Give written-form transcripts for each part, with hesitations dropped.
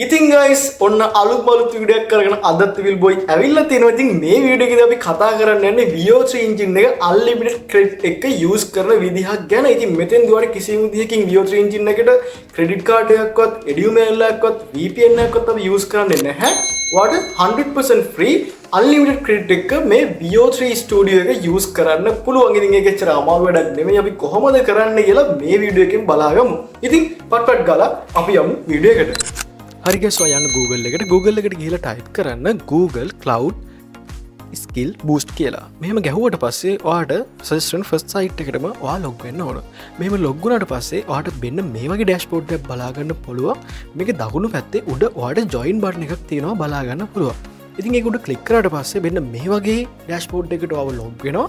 ඉතින් guys ඔන්න අලුත් බලුත් වීඩියෝ එකක් කරගෙන අදත් විල් බොයි ඇවිල්ලා තියෙනවා. ඉතින් මේ වීඩියෝ එකේදී අපි කතා කරන්න යන්නේ VO3 engine එක unlimited credit එක use කරන විදිහක් ගැන. ඉතින් මෙතෙන්දී ඔයාලට කිසිම විදිහකින් VO3 engine එකට credit card එකක්වත්, edumail එකක්වත්, VPN එකක්වත් අපි use කරන්නේ නැහැ. ඔයාලට 100% free unlimited credit එක මේ VO3 studio එක use කරන්න පුළුවන්. ඉතින් ඒක එච්චර අමාරු වැඩක් නෙමෙයි. අපි කොහොමද කරන්නේ කියලා මේ වීඩියෝ එකෙන් බලාගමු. ඉතින් පට්පට් ගාලා අපි යමු වීඩියෝ එකට. හරි guys ඔයා යන්න Google එකට ගිහලා type කරන්න Google Cloud Skill Boost කියලා. මෙහෙම ගැහුවට පස්සේ ඔයාට suggestion first site එකටම ඔයා log වෙන්න ඕන. මෙහෙම log වුණාට පස්සේ ඔයාට මෙන්න මේ වගේ dashboard එකක් බලා ගන්න පුළුවන්. මේකේ දකුණු පැත්තේ උඩ ඔයාට join button එකක් තියෙනවා බලා ගන්න පුළුවන්. ඉතින් ඒක උඩ click කරාට පස්සේ මෙන්න මේ වගේ dashboard එකට ඔයාව log වෙනවා.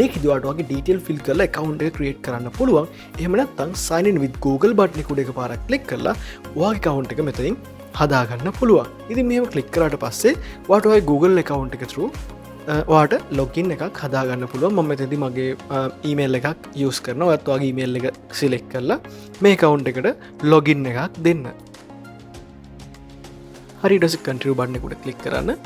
මේකදී ඔයාට ඔයාගේ detail fill කරලා account එක create කරන්න පුළුවන්. එහෙම නැත්නම් sign in with Google button එක උඩ එකපාරක් click කරලා ඔයාගේ account එක මෙතනින් හදාගන්න පුළුවන්. ඉතින් මෙහෙම ක්ලික් කරාට පස්සේ ඔයාට ඔය Google account එක through ඔයාට login එකක් හදාගන්න පුළුවන්. මම මෙතනදී මගේ email එකක් use කරනවා. ඔයත් ඔයාගේ email එක select කරලා මේ account එකට login එකක් දෙන්න. හරි ඊට පස්සේ continue button එක උඩ click කරන්න.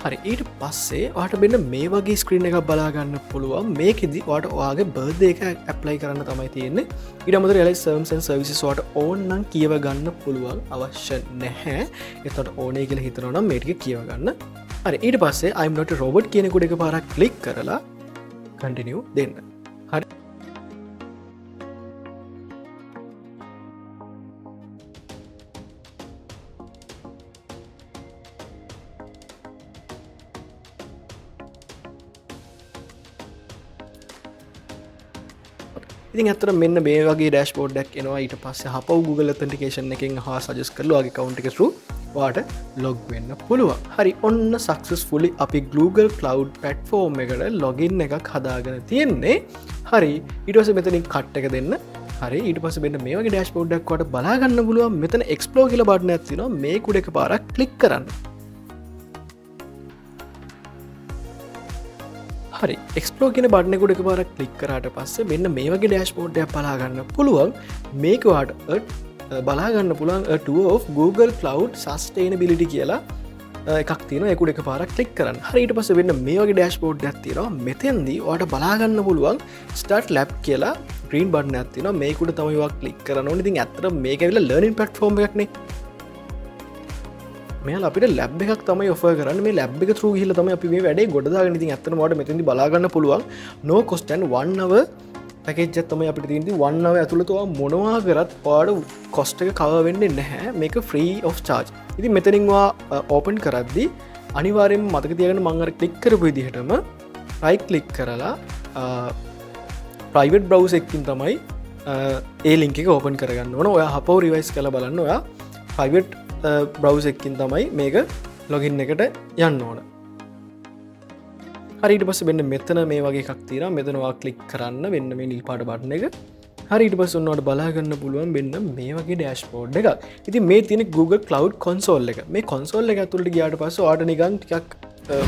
හරි ඊට පස්සේ ඔයාට මෙන්න මේ වගේ screen එකක් බලා ගන්න පුළුවන්. මේකෙදි ඔයාට ඔයාගේ birthday එක apply කරන්න තමයි තියෙන්නේ. ඊට අමතරව LI terms and services ඔයාට ඕන නම් කියව ගන්න පුළුවන්. අවශ්‍ය නැහැ. ඒකට ඕනේ කියලා හිතනවා නම් මේ ටික කියව ගන්න. හරි ඊට පස්සේ I'm not a robot කියන එක උඩ එකපාරක් click කරලා continue දෙන්න. හරි ඉතින් ඇත්තට මෙන්න මේ වගේ dashboard එකක් එනවා. ඊට පස්සේ හපව Google authentication එකෙන් හා suggest කරලා ඔයාගේ account එක through ඔයාට log වෙන්න පුළුවන්. හරි ඔන්න successfully අපි Google Cloud platform එකට login එකක් හදාගෙන තියෙන්නේ. හරි ඊට පස්සේ මෙතනින් cut එක දෙන්න. හරි ඊට පස්සේ මෙන්න මේ වගේ dashboard එකක් ඔයාට බලා ගන්න පුළුවන්. මෙතන explore කියලා button එකක් තියෙනවා. මේක උඩ එකපාරක් click කරන්න. හරි එක්ස්ප්ලෝර් කියන බටන් එක උඩ එකපාරක් ක්ලික් කරාට පස්සේ මෙන්න මේ වගේ ඩෑෂ්බෝඩ් එකක් බලා ගන්න පුළුවන්. මේක ඔයාලට බලා ගන්න පුළුවන් a tour of Google Cloud Sustainability කියලා එකක් තියෙනවා. ඒක උඩ එකපාරක් ක්ලික් කරන්න. හරි ඊට පස්සේ මෙන්න මේ වගේ ඩෑෂ්බෝඩ් එකක් තියෙනවා. මෙතෙන්දී ඔයාලට බලා ගන්න පුළුවන් start lab කියලා green button එකක් තියෙනවා. මේක උඩ තමයි ඔයා ක්ලික් කරන්න ඕනේ. ඉතින් ඇත්තට මේක ඇවිල්ලා learning platform එකක් නේ. මෙයාලා අපිට ලැබ් එකක් තමයි ඔෆර් කරන්නේ. මේ ලැබ් එක through ගිහිල්ලා තමයි අපි මේ වැඩේ ගොඩ දාගෙන. ඉතින් ඇත්තටම ඔයාලට මෙතෙන්දී බලා ගන්න පුළුවන් no cost and 1 hour package එක තමයි අපිට තියෙන්නේ. 1 hour ඇතුළත ඔයා මොනවා කරත් ඔයාලට cost එක cover වෙන්නේ නැහැ. මේක free of charge. ඉතින් මෙතනින් ඔයා open කරද්දී අනිවාර්යයෙන්ම මතක තියාගන්න මම අර click කරපු විදිහටම right click කරලා private browser එකකින් තමයි ඒ link එක open කරගන්න ඕන. ඔයා හපව revise කරලා බලන්න. ඔයා private browser එකකින් තමයි මේක login එකට යන්න ඕන. හරි ඊට පස්සේ මෙන්න මෙතන මේ වගේ එකක් තියෙනවා. මෙතන ඔයා ක්ලික් කරන්න මෙන්න මේ නිල් පාට බටන් එක. හරි ඊට පස්සේ ඔන්නවට බලා ගන්න පුළුවන් මෙන්න මේ වගේ dashboard එකක්. ඉතින් මේ තියෙන Google Cloud console එක. මේ console එක ඇතුළට ගියාට පස්සේ ඔයාට නිකන් ටිකක්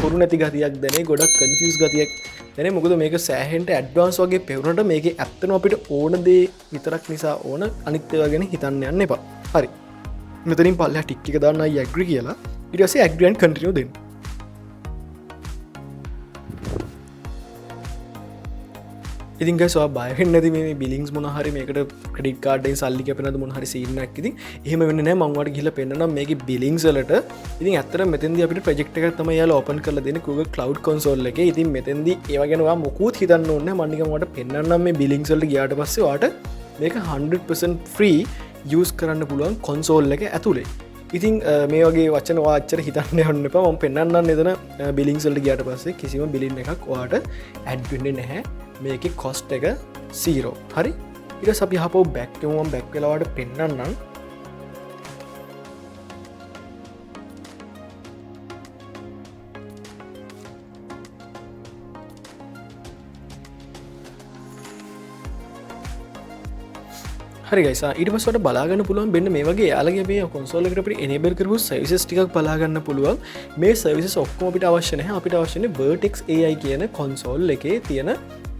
හුරු නැති ගතියක් දැනේ. ගොඩක් confuse ගතියක් දැනේ. මොකද මේක සෑහෙන්න advance වගේ පෙවුනට මේකේ ඇත්තම අපිට ඕන දේ විතරක් නිසා ඕන අනිත් ඒවා ගැන හිතන්න යන්න එපා. හරි මෙතනින් පල්ලෙහා ටික් එක දාන්න I agree කියලා. ඊට පස්සේ agree and continue දෙන්න. ඉතින් guys ඔයා බය වෙන්නේ නැති මේ බිලින්ග්ස් මොන හරි මේකට ක්‍රෙඩිට් කාඩ් එකෙන් සල්ලි කැපෙනවද මොන හරි සීන් එකක්. ඉතින් එහෙම වෙන්නේ නැහැ. මම ඔයාලට ගිහලා පෙන්නන්නම් මේකේ බිලින්ග්ස් වලට. ඉතින් ඇත්තටම මෙතෙන්දී අපිට ප්‍රොජෙක්ට් එකක් තමයි යාලා ඕපන් කරලා දෙන්නේ Google Cloud Console එකේ. ඉතින් මෙතෙන්දී ඒව ගැන ඔයා මොකුත් හිතන්න ඕනේ නැහැ. මම නිකන් ඔයාලට පෙන්නන්නම් මේ බිලින්ග්ස් වලට ගියාට පස්සේ ඔයාට මේක 100% free use කරන්න පුළුවන් console එක ඇතුලේ. ඉතින් මේ වගේ වචන ඔයා අච්චර හිතන්න යන්න එපා. මම පෙන්නන්නම් එතන බිලින්ග්ස් වලට ගියාට පස්සේ කිසිම බිලින් එකක් ඔයාට ඇඩ් වෙන්නේ නැහැ. මේකේ cost එක 0. හරි ඊට පස්සේ අපි හපව back එකම මම back වෙලා ඔයාලට පෙන්නන්නම්. හරි guys ඊට පස්සේ ඔයාලට බලා ගන්න පුළුවන් මෙන්න මේ වගේ යාළුවගේ මේ console එකට අපිට enable කරපු services ටිකක් බලා ගන්න පුළුවන්. මේ services ඔක්කොම අපිට අවශ්‍ය නැහැ. අපිට අවශ්‍යනේ Vertex AI කියන console එකේ තියෙන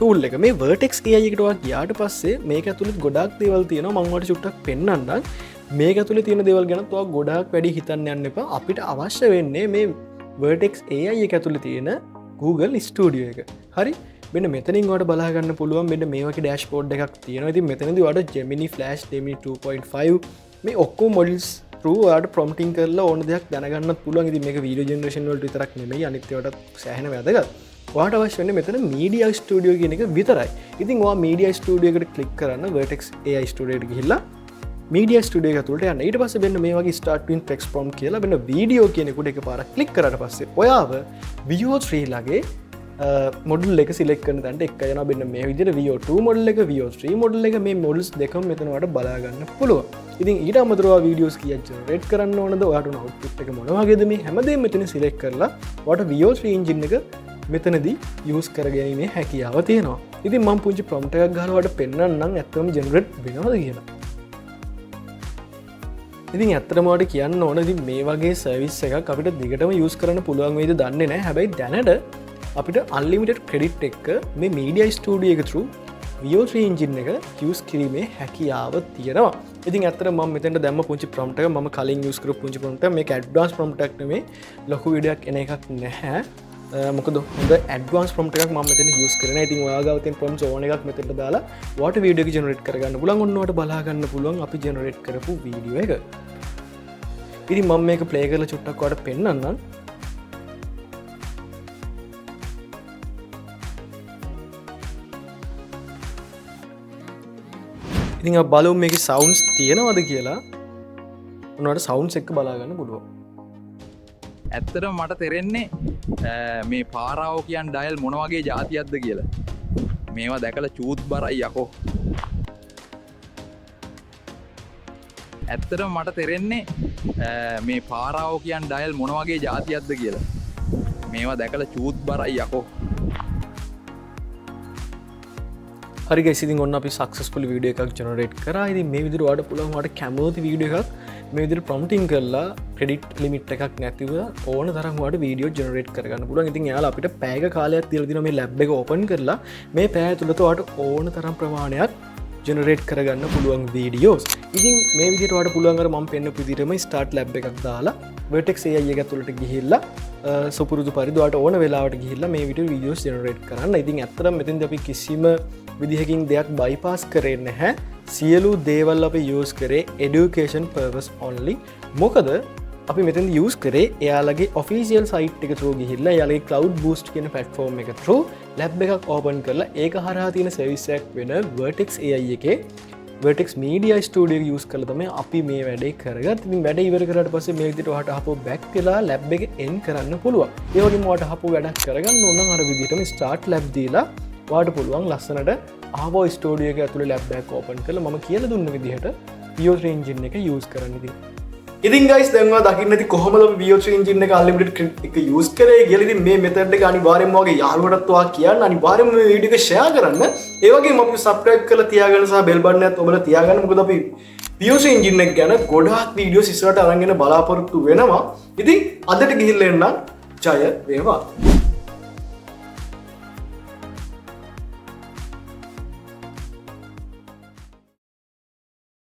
tool එක. මේ Vertex AI එකට ඔයා ගියාට පස්සේ මේක ඇතුළේ ගොඩක් දේවල් තියෙනවා. මම ඔයාලට චුට්ටක් පෙන්නන්නම්. මේක තුළ තියෙන දේවල් ගැන තුවා ගොඩක් වැඩි හිතන්න යන්න එපා. අපිට අවශ්‍ය වෙන්නේ මේ Vertex AI එක ඇතුළේ තියෙන Google Studio එක. හරි මෙන්න මෙතනින් වට බලාගන්න පුළුවන් මෙන්න මේ වගේ ඩෑෂ්බෝඩ් එකක් තියෙනවා. ඉතින් මෙතනදී වට Gemini Flash Gemini 2.5 මේ ඔක්කොම මොඩල්ස් through ඔයාලට prompting කරලා ඕන දෙයක් දැනගන්නත් පුළුවන්. ඉතින් මේක video generation වලට විතරක් නෙමෙයි අනිත් ඒවාටත් සෑහෙන වැදගත්. ඔයාට අවශ්‍ය වෙන්නේ මෙතන Media Studio කියන එක විතරයි. ඉතින් ඔයා Media Studio එකට ක්ලික් කරන්න Vertex AI Studio එකට ගිහිල්ලා Media Studio එක ඇතුළට යන්න. ඊට පස්සේ මෙන්න මේ වගේ start with text prompt කියලා මෙන්න video කියන එකට එකපාරක් ක්ලික් කරාට පස්සේ ඔයාව VO3 ලගේ මොඩල් එක සිලෙක්ට් කරන තැනට එක යනවා. මෙන්න මේ විදිහට VO2 මොඩල් එක VO3 මොඩල් එක මේ මොඩල්ස් දෙකම මෙතන ඔයාලට බලා ගන්න පුළුවන්. ඉතින් ඊට අමතරව වීඩියෝස් කීයක් ජෙනරේට් කරන්න ඕනද ඔයාලට output එක මොන වගේද මේ හැමදේම මෙතන සිලෙක්ට් කරලා ඔයාලට VO3 engine එක මෙතනදී යූස් කරගැනීමේ හැකියාව තියෙනවා. ඉතින් මම පුංචි ප්‍රොම්ප්ට් එකක් ගහලා ඔයාලට පෙන්නන්නම් ඇත්තම ජෙනරේට් වෙනවද කියලා. ඉතින් ඇත්තටම ඔයාලට කියන්න ඕන ඉතින් මේ වගේ සර්විස් එකක් අපිට දිගටම යූස් කරන්න පුළුවන් වෙයිද දන්නේ නැහැ. හැබැයි දැනට අපිට unlimited credit එක මේ Media Studio එක through VO3 engine එක යූස් කිරීමේ හැකියාව තියෙනවා. ඉතින් ඇත්තට මම මෙතෙන්ට දැම්ම පුංචි prompt එක මම කලින් යූස් කරපු පුංචි prompt එක මේක advanced prompt එකක් නෙමෙයි ලොකු වීඩියෝයක් එන එකක් නැහැ. මොකද හොඳ ඇඩ්වාන්ස් ප්‍රොම්ප්ට් එකක් මම මෙතන යූස් කරනවා. ඉතින් ඔයා ගාව තියෙන ප්‍රොම්ප්ට්ස් ඕන එකක් මෙතනට දාලා ඔයාට වීඩියෝ එක ජෙනරේට් කරගන්න පුළුවන්. ඔන්න ඔයාට බලා ගන්න පුළුවන් අපි ජෙනරේට් කරපු වීඩියෝ එක. ඉතින් මම මේක ප්ලේ කරලා චුට්ටක් ඔයාලට පෙන්නන්නම්. ඉතින් අපි බලමු මේකේ සවුන්ඩ්ස් තියෙනවද කියලා. ඔයාලට සවුන්ඩ්ස් එක බලා ගන්න පුළුවන්. ඇත්තටම මට තෙරෙන්නේ මේ පාරාව කියන් ඩයල් මොන වගේ ජාතියක්ද කියලා. මේවා දැකලා චූත් බරයි යකෝ. ඇත්තටම මට තෙරෙන්නේ මේ පාරාව කියන් ඩයල් මොන වගේ ජාතියක්ද කියලා. මේවා දැකලා චූත් බරයි යකෝ. හරි guys ඉතින් ඔන්න අපි successfully video එකක් generate කරා. ඉතින් මේ විදිහට ඔයාලට පුළුවන් ඔයාලට කැමති video එකක් මේ විදිහට prompting කරලා credit limit එකක් නැතිව ඕන තරම් ඔයාලට video generate කරගන්න පුළුවන්. ඉතින් එයාලා අපිට පැයක කාලයක් දීලා දිනවා මේ lab එක open කරලා මේ පැය තුලත ඔයාලට ඕන තරම් ප්‍රමාණයක් generate කරගන්න පුළුවන් videos. ඉතින් මේ විදිහට ඔයාලට පුළුවන් අර මම පෙන්නපු විදිහටම start lab එකක් දාලා Vertex AI එක ඇතුළට ගිහිල්ලා සුපුරුදු පරිදි ඔයාලට ඕන වෙලාවට ගිහිල්ලා මේ විදිහට videos generate කරන්න. ඉතින් ඇත්තටම මෙතෙන්දී අපි කිසිම විදිහකින් දෙයක් bypass කරේ නැහැ. සියලු දේවල් අපි use කරේ education purpose only. මොකද අපි මෙතෙන්දී use කරේ එයාලගේ official site එක through ගිහිල්ලා එයාලගේ Cloud Boost කියන platform එක through lab එකක් open කරලා ඒක හරහා තියෙන service එකක් වෙන Vertex AI එකේ Vertex Media Studio එක use කරලා තමයි අපි මේ වැඩේ කරගත්තේ. ඉතින් වැඩ ඉවර කරාට පස්සේ මේ විදිහට ඔයාලට ආපහු back වෙලා lab එක end කරන්න පුළුවන්. ඒ වගේම ඔයාලට ආපහු වැඩක් කරගන්න ඕන නම් අර විදිහටම start lab දීලා ඔයාලට පුළුවන් ලස්සනට ආපහු ස්ටුඩියෝ එක ඇතුලේ lab එකක් open කරලා මම කියලා දුන්න විදිහට VO3 engine එක use කරන්න ඉතින් guys දැන් ඔයා දකින්න ඇති කොහොමද අපි VO3 engine එක unlimited එක use කරේ කියලා. ඉතින් මේ method එක අනිවාර්යෙන්ම ඔයාගේ යාළුවටත් ඔයා කියන්න. අනිවාර්යෙන්ම මේ වීඩියෝ එක share කරන්න. ඒ වගේම අපි subscribe කරලා තියාගන්න සහ bell button එකත් ඔබලා තියාගන්න. මොකද අපි VO3 engine එක ගැන ගොඩාක් videos ඉස්සරහට අරන් එන්න බලාපොරොත්තු වෙනවා. ඉතින් අදට ගිහිල්ලා එන්න ජය වේවා.